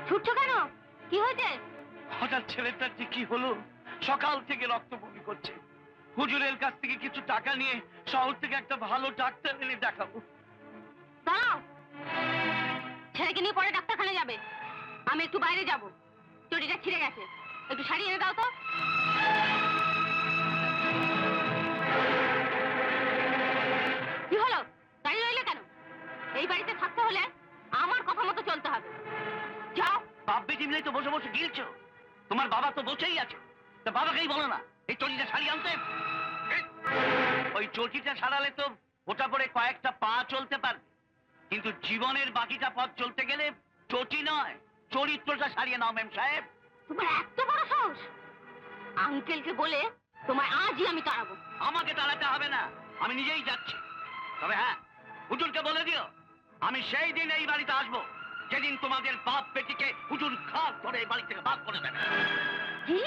ছুটছো কেন? কি হয়েছে? হঠাৎ ছেলেটার যে কি হলো, সকাল থেকে রক্ত বমি করছে। হুজুরের কাছ থেকে কিছু টাকা নিয়ে শহর থেকে একটা ভালো ডাক্তার এনে দেখাবো। দাঁড়াও, ছেলেকে নিয়ে পরে ডাক্তারখানে যাবে। আমি একটু বাইরে যাব, চটিটা ছিঁড়ে গেছে, একটু শাড়ি এনে দাও তো। কি হলো, দাঁড়িয়ে রইলে কেন? এই বাড়িতে থাকতে হলে আমার কথা মতো চলতে হবে। যাও। বাপ বেটি মিলে তো বসে বসে গিলছো। তোমার বাবা তো বসেই আছে, তা বাবাকেই বলো না এই চটিটা সারিয়ে আনতে। ওই চটিটা সারালে তো ওটা পরে কয়েকটা পা চলতে পারবে, কিন্তু জীবনের বাকিটা পথ চলতে গেলে চটি নয়, চরিত্রটা সারিয়ে নাও মেম সাহেব। তোমার এত বড় সাহস! আঙ্কেলকে বলে তোমায় আজই আমি তাড়াবো। আমাকে তাড়াতে হবে না, আমি নিজেই যাচ্ছি। তবে হ্যাঁ, হুজুরকে বলে দিও আমি সেই দিন এই বাড়িতে আসবো যেদিন তোমাদের বাপ বেটিকে হুজুর ঘাট ধরে এই বাড়ি থেকে বাদ করে দেবে। কি?